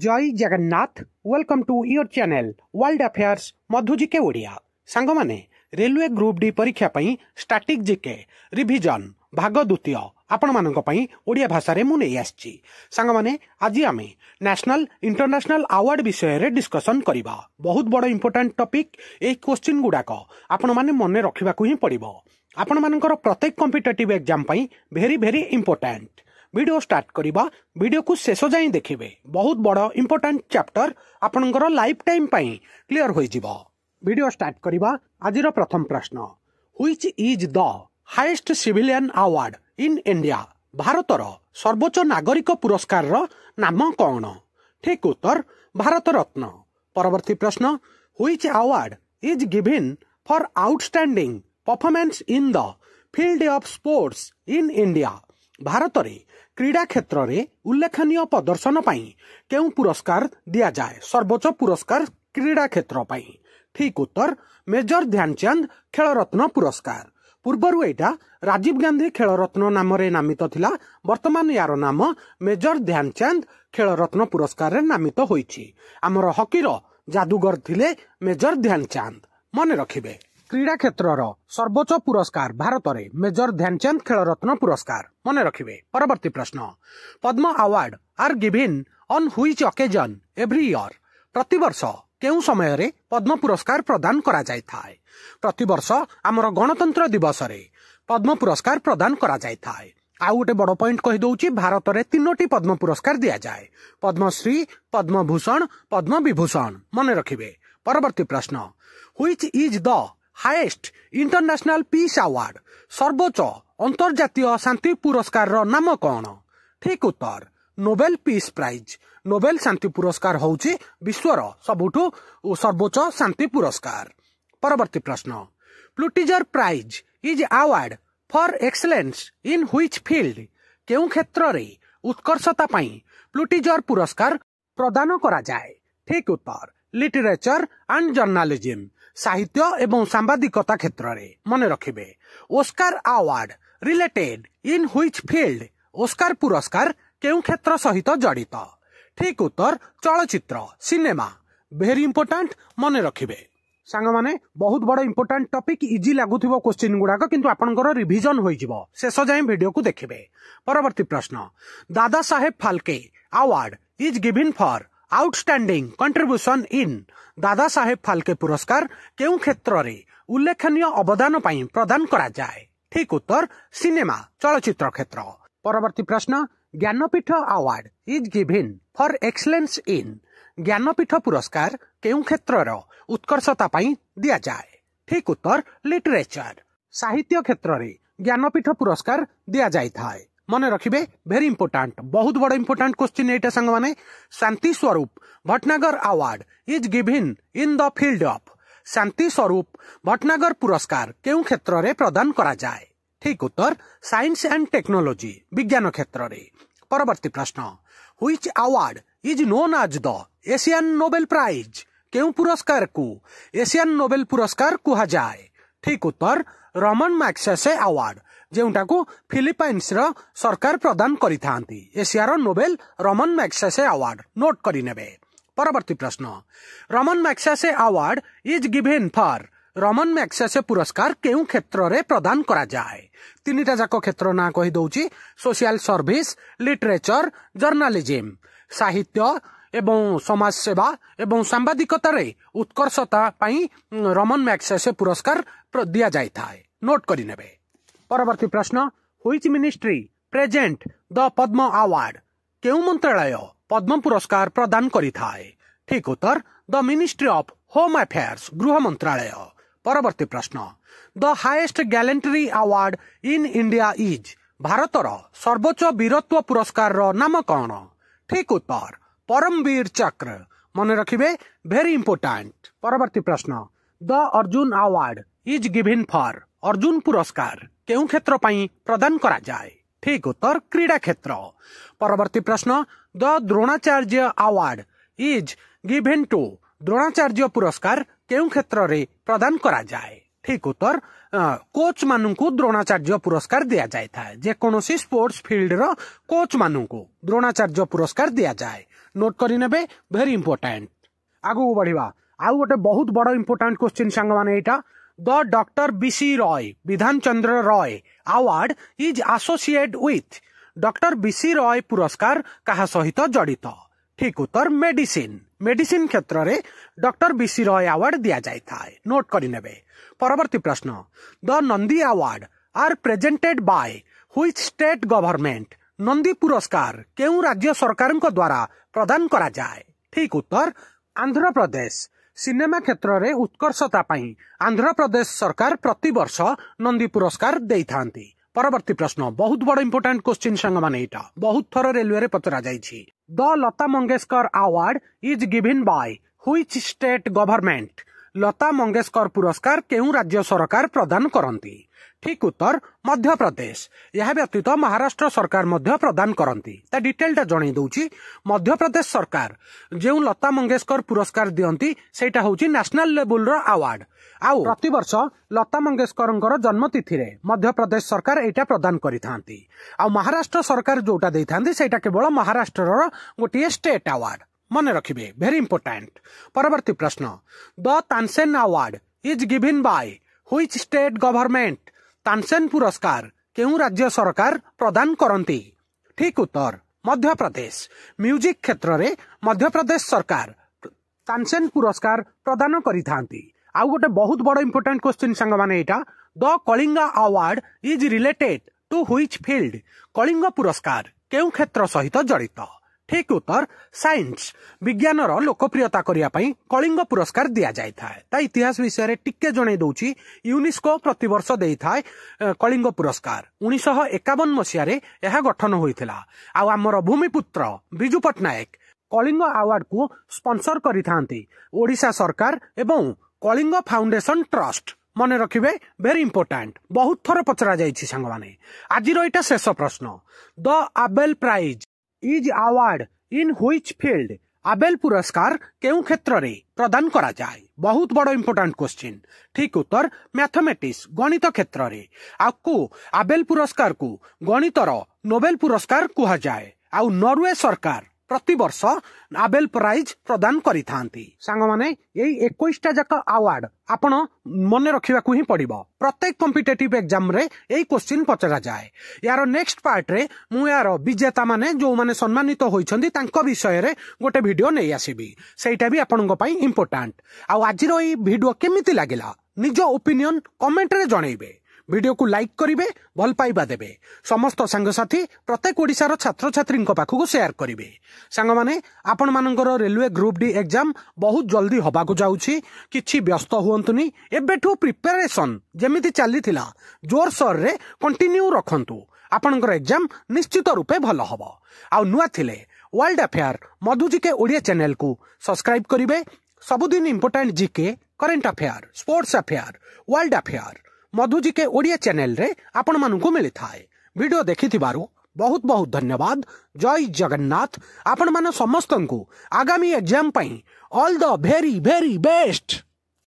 जय Jagannath welcome to your channel world affairs Madhu GK Odia सांग माने रेलवे ग्रुप डी परीक्षा पई स्टैटिक जिके रिविजन भाग द्वितीय आपण मानक पई ओडिया भाषा रे मु नै आछि सांग माने आज आमे नेशनल इंटरनेशनल अवार्ड विषय रे डिस्कशन करिबा। बहुत बड़ इंपोर्टेंट टॉपिक ए क्वेश्चन गुडाक आपण माने मने रखिबा को ही पड़िबो। आपण मानकर प्रत्येक कॉम्पिटिटिव एग्जाम पई very very important. Video start करिबा, वीडियो को शेष जाई देखिबे। बहुत बड़ इंपोर्टेंट चैप्टर आपनकर लाइफ टाइम पई क्लियर होई जिवो। वीडियो स्टार्ट करिबा। आजिर प्रथम प्रश्न, which is the highest civilian award in India? भारतर सर्वोच्च नागरिक पुरस्कार रो नाम कौन? ठीक उत्तर भारत रत्न। परवर्ती प्रश्न, which award is given for outstanding performance in the field of sports in India? Bharat रे क्रीड़ा क्षेत्र रे उल्लेखनीय प्रदर्शन पाई केउ पुरस्कार दिया जाए? सर्वोच्च पुरस्कार क्रीड़ा क्षेत्र पाई। ठीक उत्तर मेजर ध्यानचंद खेल रत्न पुरस्कार। पूर्वर एटा राजीव गांधी खेल रत्न नाम रे नामित थिला, वर्तमान यार नाम मेजर ध्यानचंद खेल रत्न पुरस्कार रे नामित होईछि। हमर हॉकी रो जादूगर थिले मेजर ध्यानचंद। मन रखिबे, क्रीड़ा क्षेत्र रो सर्वोच्च पुरस्कार भारत रे मेजर ध्यानचंद खेल रत्न पुरस्कार। मन रखिबे। परवर्ती प्रश्न, Padma award are given on which occasion every year? प्रतिवर्ष केउ समय रे पद्म पुरस्कार प्रदान करा जाय थाए? प्रतिवर्ष आमर गणतंत्र दिवस रे पद्म पुरस्कार प्रदान करा जाय थाए। आउ गोटे बड़ पॉइंट कहि दउची, भारत रे तीनोटी पद्म पुरस्कार दिया जाए, पद्मश्री, पद्म भूषण, पद्म विभूषण। मन रखिबे। परवर्ती प्रश्न, which is the highest international peace award? सर्वोच्च अंतर्जातीय शांति पुरस्कार रो नाम कौन? ठीक उत्तर नोबेल पीस प्राइज। नोबेल शांति पुरस्कार होउची विश्वर सबुठु सर्वोच्च शांति पुरस्कार। परवर्ती प्रश्न, Pulitzer prize is award for excellence in which field? केउ क्षेत्र रे उत्कर्षता पई प्लूटिजर पुरस्कार प्रदान करा जाए? ठीक उत्तर लिटरेचर एंड जर्नलिज्म, साहित्य एवं सांबादिकता क्षेत्र रे। मन रखिबे। Oscar award related in which field? Oscar पुरस्कार केउ क्षेत्र सहित जड़ित? ठीक उत्तर चलचित्र सिनेमा। वेरी इंपोर्टेंट, मन रखिबे। सांग माने बहुत बड़ इंपोर्टेंट टॉपिक, इजी लागुथिबो क्वेश्चन गुडाक, किंतु आपनकर रिवीजन होई जिवो। शेष जाय वीडियो को देखिबे। परवर्ती प्रश्न, Dada Saheb Phalke award is given for outstanding contribution in? Dada Saheb Phalke पुरस्कार केउ क्षेत्र रे उल्लेखनीय अवदान पई प्रदान करा जाए? ठीक उत्तर सिनेमा चलचित्र क्षेत्र। परवर्ती प्रश्न, Jnanpith award is given for excellence इन? ज्ञानपीठ पुरस्कार केउ क्षेत्र रो उत्कर्षता पई दिया जाए? ठीक उत्तर लिटरेचर, साहित्य क्षेत्र रे ज्ञानपीठ पुरस्कार दिया जाय थाए। मन रखिबे। वेरी इंपोर्टेंट, बहुत बड़ इंपोर्टेंट क्वेश्चन एटा संग माने। Shanti Swarup Bhatnagar award is given in the field of? Shanti Swarup Bhatnagar पुरस्कार केउ क्षेत्र रे प्रदान करा जाए? ठीक उत्तर साइंस एंड टेक्नोलॉजी, विज्ञान क्षेत्र रे। परवर्ती प्रश्न, which award is known as the Asian Nobel prize? केउ पुरस्कार को एशियन नोबेल पुरस्कार कुहा जाए? ठीक उत्तर रमन मैग्सेसे अवार्ड, जेउटा को फिलिपाइन्स रो सरकार प्रदान करिथांती। एशियार Nobel Ramon Magsaysay award note करि नेबे। परवर्ती प्रश्न, Ramon Magsaysay award is given for? Ramon Magsaysay पुरस्कार केउ क्षेत्र रे प्रदान करा जाए? तीनिटा जाक क्षेत्र ना कहि दउची, सोशल सर्विस, लिटरेचर, जर्नलिज्म, साहित्य एवं समाज सेवा एवं सांबादिकता रे उत्कर्षता पई रमन मैग्सेसे पुरस्कार दिया जाय थाए। नोट करि नेबे। परवर्ती प्रश्न, which ministry present the Padma award? केउ मंत्रालय पद्म पुरस्कार प्रदान करि थाए? ठीक उत्तर the ministry of home affairs, गृह मंत्रालय। परवर्ती प्रश्न, the highest gallantry award in India is? भारतर सर्वोच्च वीरत्व पुरस्कार रो नाम कौन? ठीक उत्तर परमवीर चक्र। मन रखिबे। Very important. परवर्ती प्रश्न, the Arjun award is given for? Arjun पुरस्कार केउ क्षेत्र पई प्रदान करा जाए? ठीक उत्तर क्रीड़ा क्षेत्र। परवर्ती प्रश्न, the Dronacharya award is given to? Dronacharya पुरस्कार केउ क्षेत्र रे प्रदान करा जाए? ठीक उत्तर कोच मानू द्रोणाचार्य पुरस्कार दिया जाए था। जे कोनोसी स्पोर्ट्स फील्ड रो कोच मानू द्रोणाचार्य पुरस्कार दिया जाए। नोट करिनेबे वेरी इंपोर्टेंट। आगु बढ़िबा आउ गोटे बहुत बड़ इंपोर्टेंट क्वेश्चन सांग माने एटा the doctor BC Roy Bidhan Chandra Roy award is associate with doctor BC Roy पुरस्कार कहा सहित जड़ित। ठीक उत्तर मेडिसिन। मेडिसिन क्षेत्र में डॉक्टर बीसी रॉय अवार्ड दिया जाए नोट करिनेबे। परवर्ती प्रश्न the Nandi award are presented by which state government. Nandi पुरस्कार केउ राज्य सरकार द्वारा प्रदान करा जाए। ठीक उत्तर आंध्र प्रदेश। सिनेमा क्षेत्र में उत्कर्षता पाई आंध्र प्रदेश सरकार प्रति वर्ष नंदी पुरस्कार देइथांती। परवर्ती प्रश्न बहुत बड़ इंपोर्टेंट क्वेश्चन सांग माने एटा बहुत थर रेलवे रे पचरा जाइछि। The Lata Mangeshkar award is given by which state government. Lata Mangeshkar पुरस्कार केउ राज्य सरकार प्रदान करंती। ठीक उत्तर मध्य प्रदेश। यह व्यतीत महाराष्ट्र सरकार मध्य प्रदान करंती। ता डिटेलटा जणै दउछि। मध्य प्रदेश सरकार जो लता मंगेशकर पुरस्कार दियंती सेटा होछि नेशनल लेवल रो अवार्ड। आउ प्रति वर्ष लता मंगेशकर जन्म तिथि रे मध्य प्रदेश सरकार एटा प्रदान करिथांती। आ महाराष्ट्र सरकार जोटा देइथांती सेटा केवल महाराष्ट्र रो गोटिए स्टेट अवार्ड मन रखिबे वेरी इंपोर्टेंट। परवर्ती प्रश्न the Tansen award is given by which state government. Tansen पुरस्कार केउ राज्य सरकार प्रदान करंती। ठीक उत्तर मध्य प्रदेश। म्यूजिक क्षेत्र में मध्य प्रदेश सरकार तानसेन पुरस्कार प्रदान करिथांती। आउ गोटे बहुत बड़ इंपोर्टेंट क्वेश्चन सांग माने एटा the Kalinga award is related to which field. Kalinga पुरस्कार केउ क्षेत्र सहित जड़ित। ठीक उत्तर साइंस। विज्ञान लोकप्रियता करिया पई कलिंग पुरस्कार दिया जाय थाए। ता इतिहास विषय रे टिके जणे दउची यूनेस्को प्रति वर्ष देई थाए कलिंग पुरस्कार 1951 मसिया रे यह गठन होइथिला। आ हमर भूमिपुत्र बिजू पटनायक कलिंग अवार्ड को स्पॉन्सर करिथांती ओडिशा सरकार एवं कलिंग फाउंडेशन ट्रस्ट मन रखिबे वेरी इंपोर्टेंट। बहुत थर पचरा जाइछि सांग माने। आजिर एटा शेष प्रश्न the Abel prize is award in which field. Abel पुरस्कार केउ क्षेत्र रे प्रदान करा जाए। बहुत बड़ इंपोर्टेंट क्वेश्चन। ठीक उत्तर मैथमेटिक्स गणित क्षेत्र रे। आपको आबेल पुरस्कार को गणितर नोबेल पुरस्कार कुहा जाए। आउ नॉर्वे सरकार प्रति वर्ष आबेल प्राइज प्रदान करिथांती। सांग माने एई 21टा जाक अवार्ड आपण मन रखिबाकू ही पड़िबो। प्रत्येक कॉम्पिटिटिव एग्जाम रे एई क्वेश्चन पचरा जाए। यार नेक्स्ट पार्ट रे मु यार विजेता माने जो माने सम्मानित होइछन्ती तांको विषय रे गोटे वीडियो नै आसीबी। सेटा भी आपनक पई इंपोर्टेंट। आ आजिरो एई वीडियो केमिति लागिला निज ओपिनियन कमेंट रे जणैबे। वीडियो को लाइक करिवे भल पाइबा देबे। समस्त सांगसाथी प्रत्येक ओडिशार छात्र छात्री पाखक शेयर करिवे। सांग माने आपण मानकर रेलवे ग्रुप डी एग्जाम बहुत जल्दी हबाकू जाउछि। किछि व्यस्त हुअंतुनी। एबेठू प्रिपरेशन जेमिति चलीथिला जोर सोर रे कंटिन्यू रखंतु। आपनकर एग्जाम निश्चित रूपे भल हबो। आ नुआ थिले world affair Madhu GK Odia channel को सब्सक्राइब करिवे। सबुदिन important GK current affair sports affair world affair Madhu GK Odia channel रे आपण मानकू मिली थाए। वीडियो देखिथिबारु बहुत बहुत धन्यवाद। जय जगन्नाथ। आपण मान समस्तंकु आगामी एग्जाम पई all the very very best.